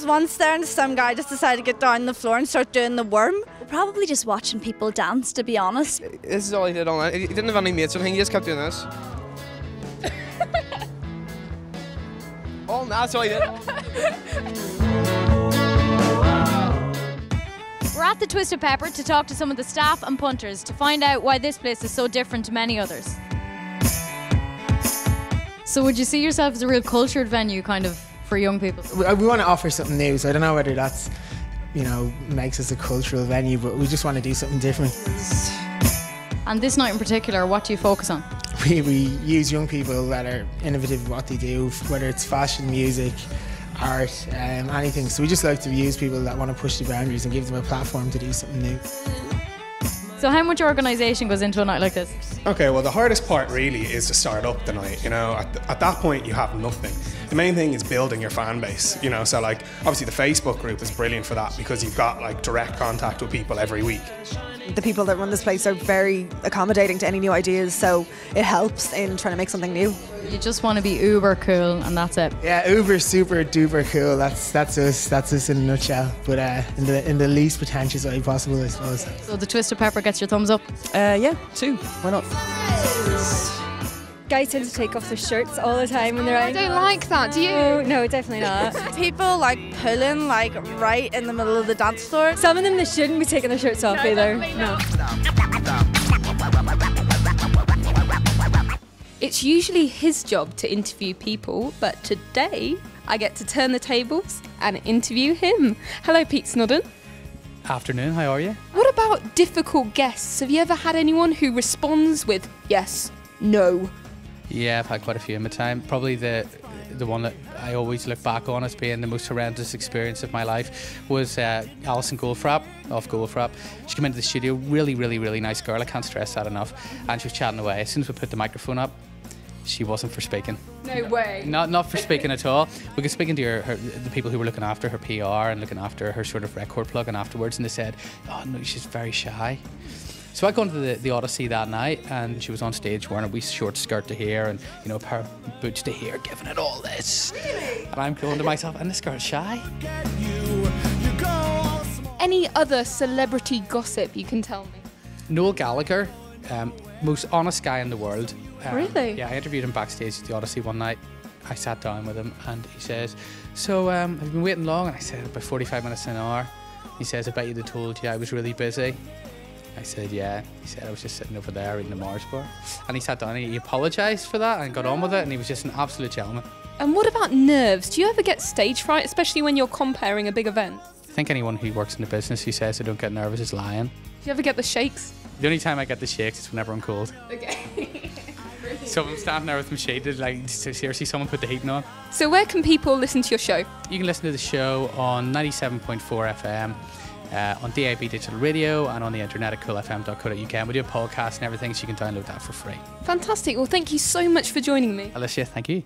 was once there and some guy just decided to get down on the floor and start doing the worm. Probably just watching people dance, to be honest. This is all he did all night. He didn't have any mates or anything, he just kept doing this. All night, that's all he did. We're at the Twisted Pepper to talk to some of the staff and punters to find out why this place is so different to many others. So would you see yourself as a real cultured venue kind of for young people? We want to offer something new, so I don't know whether that's, makes us a cultural venue, but we just want to do something different. And this night in particular, what do you focus on? We use young people that are innovative in what they do, whether it's fashion, music, art, anything. So we just like to use people that want to push the boundaries and give them a platform to do something new. So how much organisation goes into a night like this? Okay, well the hardest part really is to start up the night, at that point you have nothing. The main thing is building your fan base, so like obviously the Facebook group is brilliant for that because you've got like direct contact with people every week. The people that run this place are very accommodating to any new ideas, so it helps in trying to make something new. You just want to be uber cool and that's it. Yeah, uber super duper cool. That's us in a nutshell. But in the least pretentious way possible, I suppose. So the Twisted Pepper gets your thumbs up? Yeah, 2. Why not? Guys tend to take off their shirts all the time when they're out. I don't like that, do you? No, definitely not. People like pulling like right in the middle of the dance floor. Some of them, they shouldn't be taking their shirts off either. No. It's usually his job to interview people, but today I get to turn the tables and interview him. Hello, Pete Snodden. Afternoon, how are you? What about difficult guests? Have you ever had anyone who responds with yes, no? Yeah, I've had quite a few in my time. Probably the one that I always look back on as being the most horrendous experience of my life was Alison Goldfrapp, off Goldfrapp. She came into the studio, really, really, really nice girl, I can't stress that enough, and she was chatting away. As soon as we put the microphone up, she wasn't for speaking. No way. Not for speaking at all. We were speaking to the people who were looking after her PR and looking after her sort of record plug-in afterwards, and they said, oh no, she's very shy. So I got into the Odyssey that night, and she was on stage wearing a wee short skirt to here and a pair of boots to here, giving it all this. Really? And I'm going to myself, and this girl's shy. Any other celebrity gossip you can tell me? Noel Gallagher, most honest guy in the world. Really? Yeah, I interviewed him backstage at the Odyssey one night. I sat down with him and he says, so have you been waiting long? And I said, about 45 minutes to an hour. He says, I bet you'd have told you I was really busy. I said, yeah. He said, I was just sitting over there reading the Mars bar. And he sat down and he apologised for that and got on with it, and he was just an absolute gentleman. And what about nerves? Do you ever get stage fright, especially when you're comparing a big event? I think anyone who works in the business who says they don't get nervous is lying. Do you ever get the shakes? The only time I get the shakes is whenever I'm cold. Okay. So if I'm standing there with them shaded, like seriously, someone put the heating on. So where can people listen to your show? You can listen to the show on 97.4 FM. On DAB digital radio and on the internet at coolfm.co.uk. And we do a podcast and everything, so you can download that for free. Fantastic. Well, thank you so much for joining me. Alicia, thank you.